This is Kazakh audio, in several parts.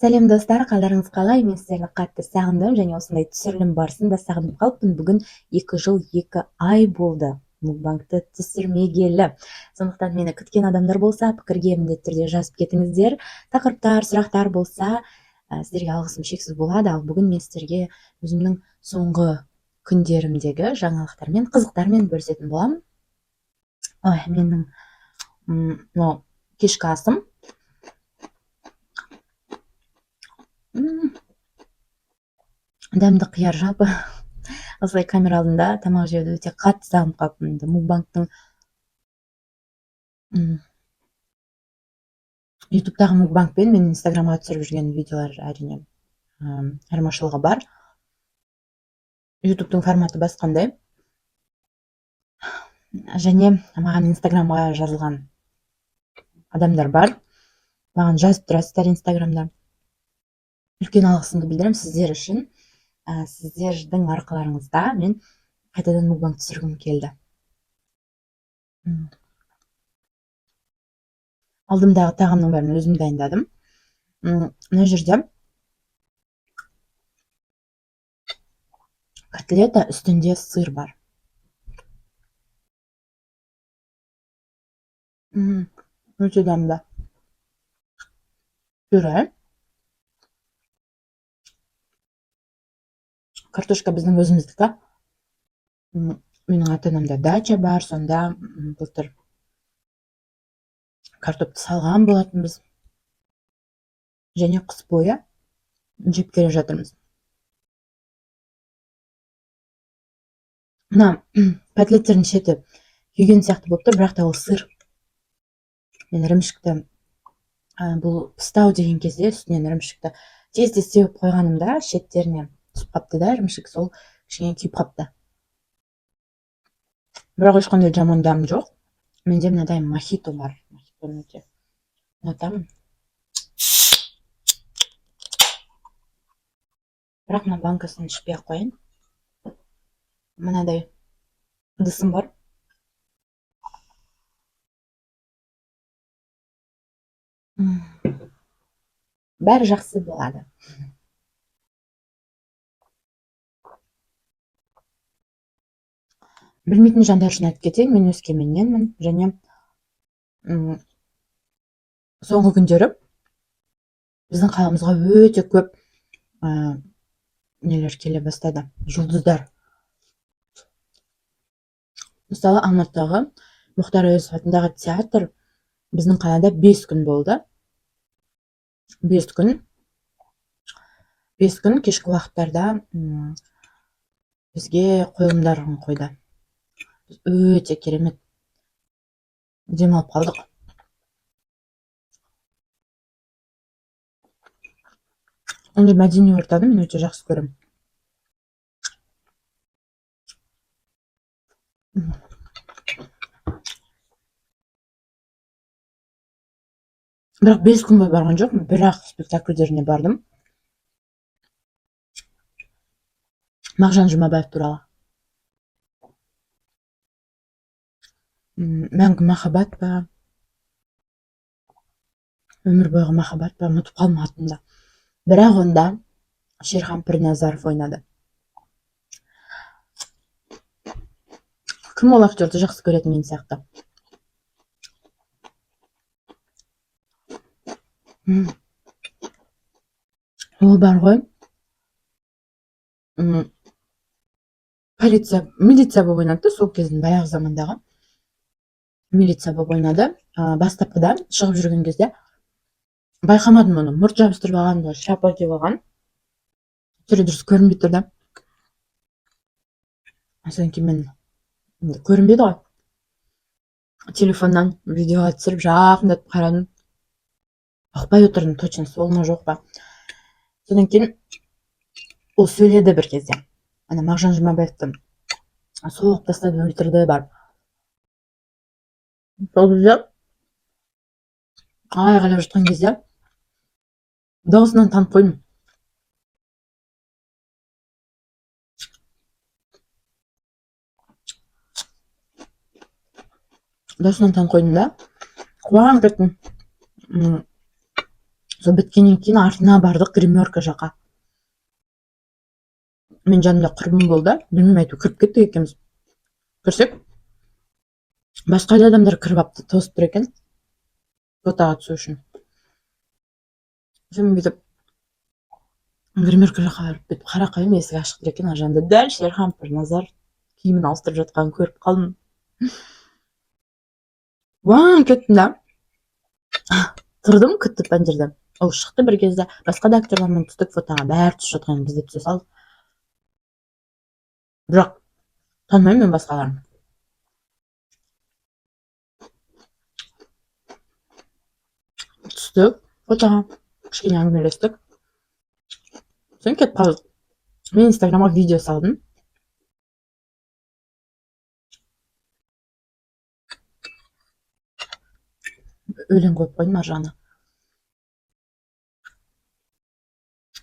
Сәлем достар, қалдарыңыз қалай? Мен сіздерді қатты сағындым және осындай түсірілім барысында сағынып қалыппын. Бүгін 2 жыл 2 ай болды мукбангты түсірмегелі. Сондықтан мені күткен адамдар болса, пікірге міндетті түрде жазып кетіңіздер. Тақырыптар, сұрақтар болса, сіздерге алғысым шексіз болады. Ал бүгін мен сіздерге өзімнің соңғы күндерімдегі жаңалықтармен, қызықтармен бөлісетін боламын. Менің мынау кешкі асым. Дәмді қияр, жалпы осылай камера алдында тамақ жеуді өте қатты сағынып қалыппын. Мукбангтың ютубтағы мукбанг пен мен инстаграмға түсіріп жүрген видеолар әрине айырмашылығы бар. ютубтың форматы басқандай. Және маған инстаграмға жазылған адамдар бар. Маған жазып тұрасыздар инстаграмда. Үлкен алғысымды білдіремін сіздер үшін. Сіздердің арқыларыңызда мен қайтадан мукбанг түсіргім келді. Алдымдағы тағамның бәрін өзім дайындадым. Мына жерде котлета, үстінде сыр бар. Өте дәмді. Пюре. Картошка біздің өзіміздікі. Менің ата-анамда дача бар, сонда былтыр картопты салған болатынбыз. Және қыс бойы жеп келе жатырмыз. Мына котлеттердің шеті күйген сияқты болып тұр, бірақ та ол сыр. Мен ірімшікті бұл пыстау деген кезде үстінен ірімшікті тез сеуіп қойғанымда шеттеріне түсіп қапты да, ірімшік сол кішкене күйіп қапты. Бірақ ешқандай жаман дәм жоқ. Менде мынадай мохито бар. Мохитоны өте ұнатамын. Бірақ мына банкасын ішпей ақ қояйын. Мынадай ыдысым бар. Бәрі жақсы болады. Білмейтін жандар үшін айтып кетейін, мен Өскеменненмін және соңғы күндері біздің қаламызға өте көп нелер келе бастады, жұлдыздар. Мысалы, Алматыдағы Мұхтар Әуезов атындағы театр біздің қалада 5 күн болды. 5 күн кешкі уақыттарда бізге қойылымдарын қойды. Өте керемет демалып қалдық. Ондай мәдени ортаны мен өте жақсы көремін. Бірақ 5 күн бойы барған жоқпын, бірақ спектакльдеріне бардым. Мағжан Жұмабаев туралы. Мәңгі махаббат па, өмір бойғы махаббат па, ұмытып қалдым атында. Бірақ онда Шерхан Пірназаров ойнады. Кім ол актерді жақсы көреді мен сияқты? Ол бар ғой. Милиция болып ойнады, сол кездің баяғы замандағы. Милиция болып ойнады. Бастапқыда шығып жүрген кезде байқамадым оны. Мұрт жабыстырып алған, шапа киіп алған. Түрі дұрыс көрінбей тұрды. Содан кейін мен көрінбейді ғой. Телефоннан видеоға түсіріп жақындатып қарадым. Бақпай отырдым, точно сол ма жоқ па. Содан кейін ол сөйледі бір кезде. Ана Мағжан Жұмабаевты соғып тастады, өлтірді бар. Сол кезде айғайлап жатқан кезде даусынан танып қойдым. Даусынан танып қойдым да, қуанып кеттім. сол біткеннен кейін артына бардық гримерка жаққа. Мен жанымда құрбым болды, білмеймін, әйтеуір кіріп кеттік екеуміз. Кірсек, басқа да адамдар кіріп алыпты, тосып тұр екен фотоға түсу үшін. Мен бүйтіп гримерка жаққа барып бүйтіп қарақайым, есік ашық тұр екен, ар жағында дәл Шерхан Пірназар киімін ауыстырып жатқанын көріп қалдым. Кеттім да тұрдым, күттіп ана жерде. Ол шықты бір кезде, басқа да актерлармен түстік фотоға, бәрі түсіп жатқан, біз де түсе салдық. Бірақ танымаймын мен басқаларын. Түстік фотоға, кішкене әңгімелестік. Содан кетіп қалдық. Мен инстаграмға видео салдым. Өлең қойып қойдым ар жағына.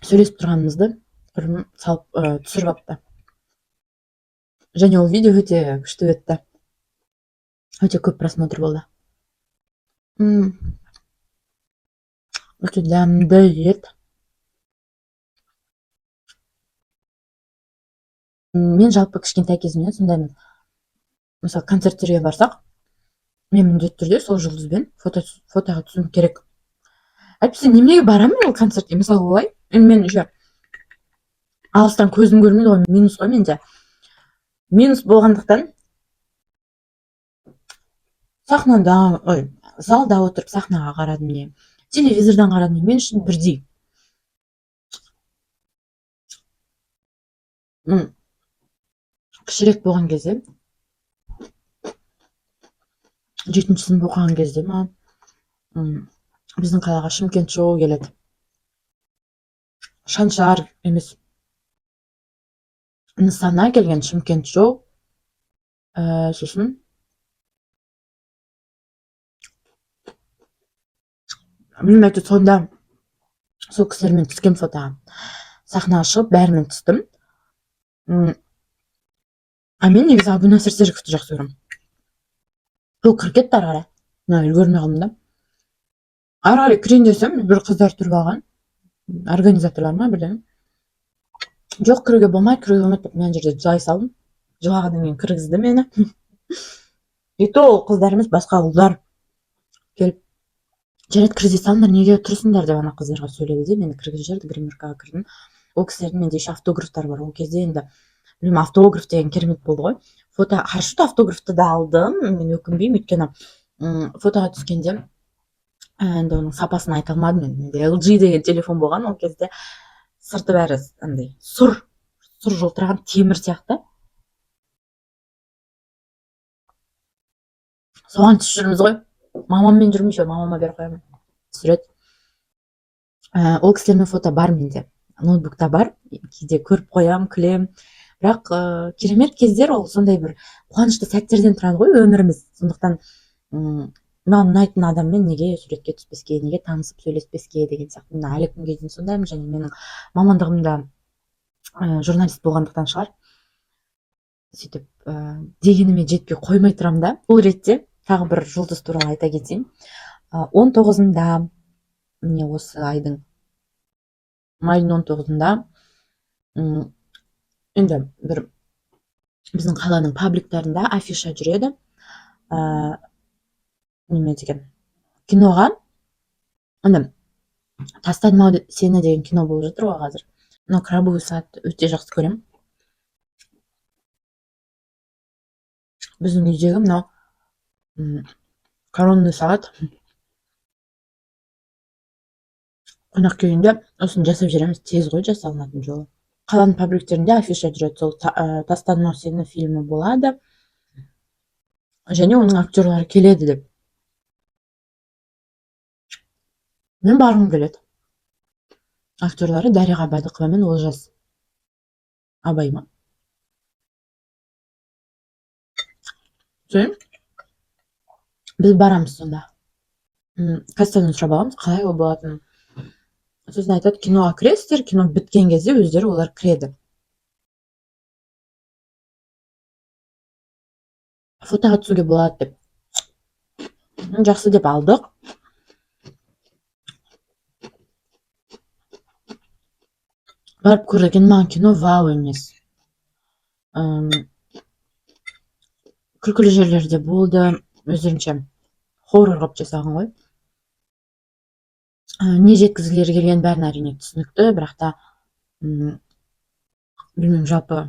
Сөйлесіп тұрғанымызды құрбым салып түсіріп алыпты. Және ол видео өте күшті өтті. Өте көп просмотр болды. Өте дәмді ет. Мен жалпы кішкентай кезімнен сондаймын. Мысалы концерттерге барсақ, мен міндетті түрде сол жұлдызбен фотоға түсуім керек. Әйтпесе неменеге барамын ол концертке? Мысалы олай, мен уже алыстан көзім көрмейді ғой, минус қой менде. Минус болғандықтан залда отырып сахнаға қарадым не, телевизордан қарадым, мен үшін бірдей. Кішірек болған кезде, 7-ші сынып оқыған кезде біздің қалаға Шымкент шоу келеді. Шаншар емес, Нысана келген Шымкент шоу. Сосын білмеймін, әйтеуір сонда сол кісілермен түскен фотоға сахнаға шығып бәрімен түстім. Мен негізі Әбунасыр Серіковті жақсы көремін. Ол кіріп кетті ары қарай. Үлгермей қалдым да. Ары қарай кірейін десем, бір қыздар тұрып алған. Организаторлар ма бірдеңе. Жоқ, кіруге болмайды деп мен жерде жылай салдым. Жылағаннан кейін кіргізді мені. И то ол қыздар емес, басқа ұлдар келіп, жарайды кіргізе салыңдар, неге тұрсыңдар деп ана қыздарға сөйледі де, мені кіргізіп жіберді, гримеркаға кірдім. Ол кісілердің менде еще автографтары бар. Ол кезде енді білмеймін, автограф деген керемет болды ғой. Хорошо, автографты да алдым, мен өкінбеймін, өйткені фотоға түскенде енді оның сапасын айта алмадым. Менде LG деген телефон болған, ол кезде сырты бәрі андай сұр жылтыраған темір сияқты. Соған түсіп жүрміз ғой. Мамаммен жүрмін, еще мамама беріп қоямын, түсіреді. Ол кісілермен фото бар менде, ноутбукта бар, кейде көріп қоям, күлем. Бірақ керемет кездер, ол сондай бір қуанышты сәттерден тұрады ғой өміріміз. Сондықтан маған ұнайтын адаммен неге суретке түспеске, неге танысып сөйлеспеске деген сияқты. Мен әлі күнге дейін сондаймын, және менің мамандығым да журналист болғандықтан шығар. Сөйтіп дегеніме жетпей қоймай тұрамын да. Бұл ретте тағы бір жұлдыз туралы айта кетейін. 19-ында, міне осы айдың майдың 19-ында енді бір біздің қаланың пабликтарында афиша жүреді. Неме деген киноға, тастадым ау сені деген кино болып жатыр ғой қазір. Мына Крабовый сад өте жақсы көремін. Біздің үйдегі мынау коронный сағат қонақ келгенде осыны жасап жүреміз, тез ғой жасалынатын жолы. Қаланың пабликтерінде афиша жүреді, сол тастадым ау сені фильмі болады, және оның актерлары келеді деп. Мен барғым келеді. Актерлары Дариға Бадықова мен Олжас Абай ма? Біз барамыз сонда. Кассадан сұрап аламыз, қалай ол болатынын. Сосын айтады, киноға кіресіздер, кино біткен кезде өздері олар кіреді. Фотоға түсуге болады деп. Жақсы деп алдық. барып көрген маған кино вау емес. Күлкілі жерлерде болды, өздерінше хоррор қылып жасаған ғой. Не жеткізгілері келген бәрін әрине түсінікті, бірақ та білмеймін, жалпы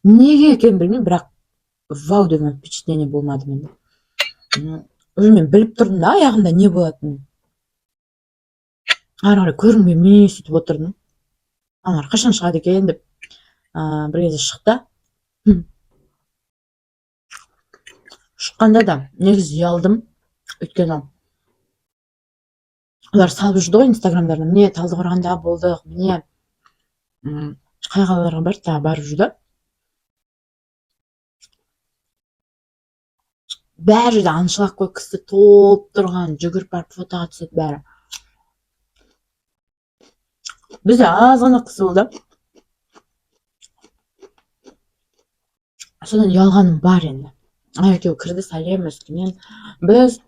неге екенін білмеймін, бірақ вау деген впечатление болмады менде. Мен біліп тұрдым да аяғында не болатынын, ары қарай көргім келмей сөйтіп отырдым. аналар қашан шығады екен деп бір кезде шықты. Шыққанда да негізі ұялдым, өйткені олар салып жүрді ғой инстаграмдарына, міне Талдықорғанда болдық, міне қай қалаларға барды, тағы барып жүрді. Бәрі жерде аншылақ қой, кісі толып тұрған, жүгіріп барып фотоға түседі бәрі. Бізде аз ғана кісі болды. Содан ұялғаным бар енді. Екеуі кірді, сәлем, өскемен. Біз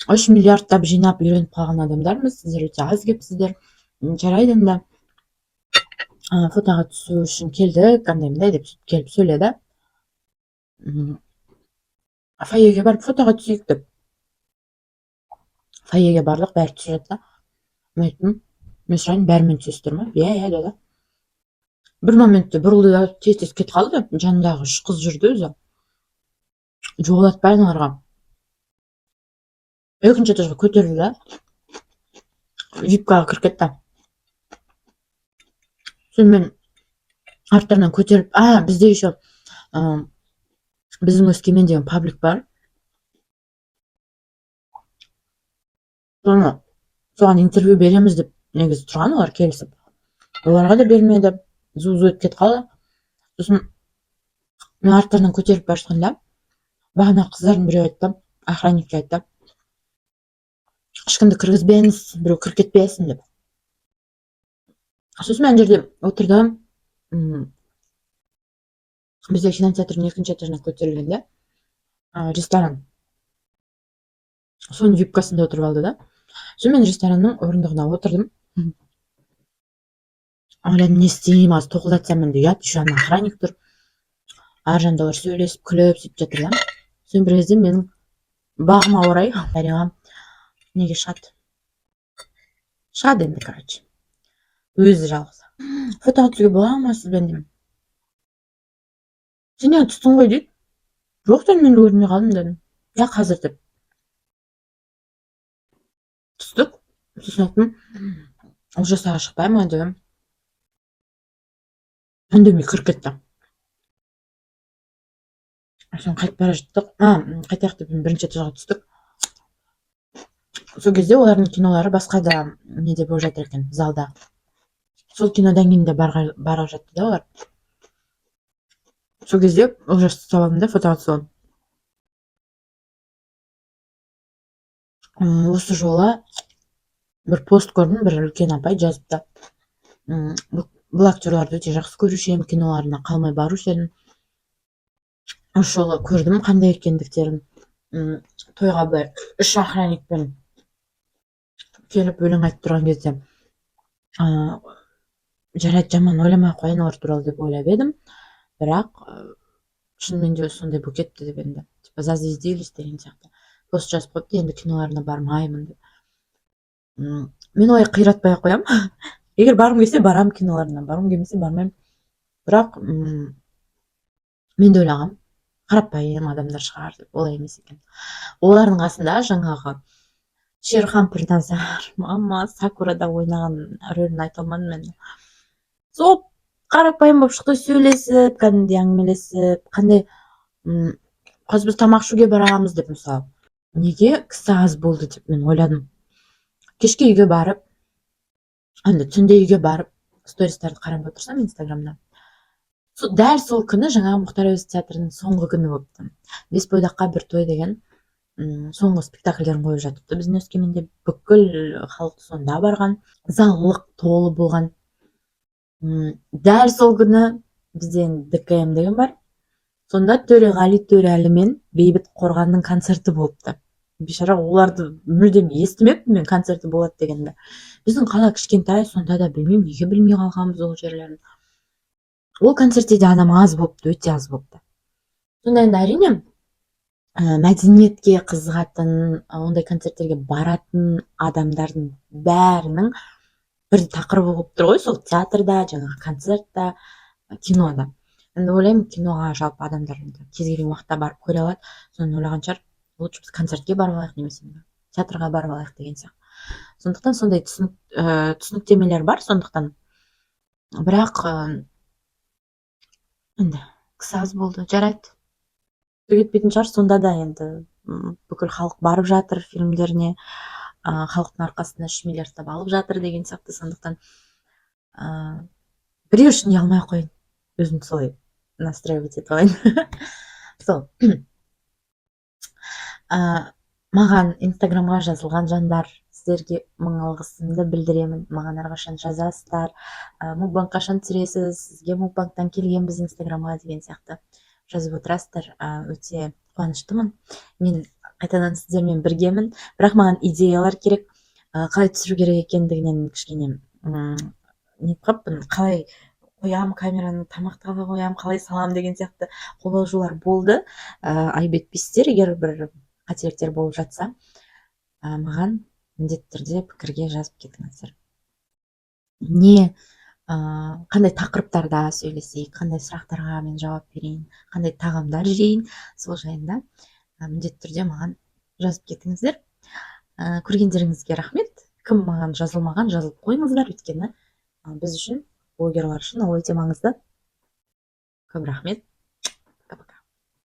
3 миллиардтап жинап үйреніп қалған адамдармыз, сіздер өте аз келіпсіздер. Жарайды енді, фотоға түсу үшін келдік, қандай деп келіп сөйледі. Фойеге барып фотоға түсейік деп. Фойеге бардық, бәрі түсіп жатты. Мен айттым, мен сұрайын, бәрімен түсесіздер ма? Иә деді. Бір моментте бұрылды да тез кетіп қалды. Жанындағы 3 қыз жүрді өзі. Жолатпай аналарға. Екінші этажға көтерілді да випкаға кіріп кетті. Сосын мен арттарынан көтеріп, бізде еще біздің Өскемен деген паблик бар. Соған интервью береміз деп негізі тұрған олар келісіп. Оларға да бермеді, зу-зу етіп кетіп қалды. Сосын мен арттарынан көтеріп бара жатқанда бағана қыздардың біреу айтты, охранникке айтты, ешкімді кіргізбеңіз, біреу кіріп кетпесін деп. Сосын мен жерде отырдым. Бізде кинотеатрдың 2-ші этажына көтерілгенде ресторан. Соның випкасында отырып алды да. Сосын мен ресторанның орындығына отырдым. Ойладым, не істеймін, аз тоқылдатсам енді ұят, еще ана охранник тұр. Ар жағында олар сөйлесіп, күліп сөйтіп жатыр да. Сосын бір кезде менің бағыма орай Дариға неге шығады енді, короче. Өзі жалғыз. Фотоға түсуге бола ма сізбен деймін. Сен неге түстің ғой дейді. Жоқ, мен көрмей қалдым дедім. Я қазір деп. Түстік. Сосын айттым, ол жасаға шықпай ма дедім. Үндемей кіріп кетті. Сосын қайтып бара жаттық. Қайтайық деп 1-ші этажға түстік. Сол кезде олардың кинолары басқа да неде болып жатыр екен, залда. Сол кинодан кейін де бара жатты да олар. Сол кезде олжас түсіп алдым да фотоға түсіп алдым. Осы жолы бір пост көрдім, бір үлкен апай жазыпты. Бұл актерларды өте жақсы көруші едім, киноларына қалмай барушы едім. Осы жолы көрдім қандай екендіктерін. Тойға былай 3 охранникпен келіп өлең айтып тұрған кезде жарайды, жаман ойламай ақ қояйын олар туралы деп ойлап едім, бірақ шынымен де сондай болып кетті деп енді. Типа зазвездились деген сияқты. Пост жазып қойыпты, енді киноларына бармаймын деп. Мен олай қиратпай ақ қоямын. Егер барғым келсе барам киноларына, барғым келмесе бармаймын. Бірақ мен де ойлағам, қарапайым адамдар шығар деп, олай емес екен. Олардың қасында жаңағы Шерхан Пірназар, мама Сакурада ойнаған рөлін айта алмадым мен. Сол қарапайым болып шықты, сөйлесіп, кәдімгідей әңгімелесіп, қандай қазір біз тамақ ішуге барамыз деп, мысалы. Неге кісі аз болды деп мен ойладым. Кешке үйге барып, түнде үйге барып, стористарды қарап отырсам инстаграмда. Дәл сол күні жаңағы Мұхтар Әуезов театрының соңғы күні болыпты. Бесбойдаққа бір той деген соңғы спектакльдерін қойып жатыпты. Біздің Өскеменде бүкіл халық сонда барған, залық толы болған. Дәл сол күні бізде ДКМ деген бар. Сонда Төреғали Төрәлі мен Бейбіт Қорғанның концерті болыпты. бейшара, оларды мүлдем естімеппін мен концерті болады дегенді. Біздің қала кішкентай, сонда да білмеймін неге білмей қалғанбыз ол жерлерін. Ол концертте де адам аз болыпты, өте аз болыпты. Сонда енді әрине мәдениетке қызығатын, ондай концерттерге баратын адамдардың бәрінің бір тақырыбы болып тұр ғой, сол театрда, жаңағы концертта, кинода. Енді ойлаймын, киноға жалпы адамдар енді кез келген уақытта барып көре алады. Соны ойлаған шығар, лучше біз концертке барып алайық, немесе театрға барып алайық деген сияқты. Сондықтан сондай түсініктемелер бар. Сондықтан бірақ енді кісі аз болды, жарайды, кетпейтін шығар. Сонда да енді бүкіл халық барып жатыр фильмдеріне, халықтың арқасында 3 миллиардтап алып жатыр деген сияқты. Сондықтан біреу үшін ұялмай ақ қояйын, өзімді солай настраивать етіп алайын. Сол маған инстаграмға жазылған жандар, сіздерге мың алғысымды білдіремін. Маған әрқашан жазасыздар, мукбанг қашан түсіресіз, сізге мукбангтан келгенбіз инстаграмға деген сияқты жазып отырасыздар. Өте қуаныштымын. Мен қайтадан сіздермен біргемін, бірақ маған идеялар керек, қалай түсіру керек екендігінен кішкене нетіп қалыппын, қалай қоям камераны, тамақты қалай қоям, қалай салам деген сияқты қобалжулар болды. Айып етпейсіздер, егер бір қателіктер болып жатса, маған міндетті түрде пікірге жазып кетіңіздер. Қандай тақырыптарда сөйлесейік, қандай сұрақтарға мен жауап берейін, қандай тағамдар жейін, сол жайында міндетті түрде маған жазып кетіңіздер. Көргендеріңізге рахмет. Кім маған жазылмаған, жазылып қойыңыздар, өйткені біз үшін, блогерлар үшін ол өте маңызды. Көп рахмет.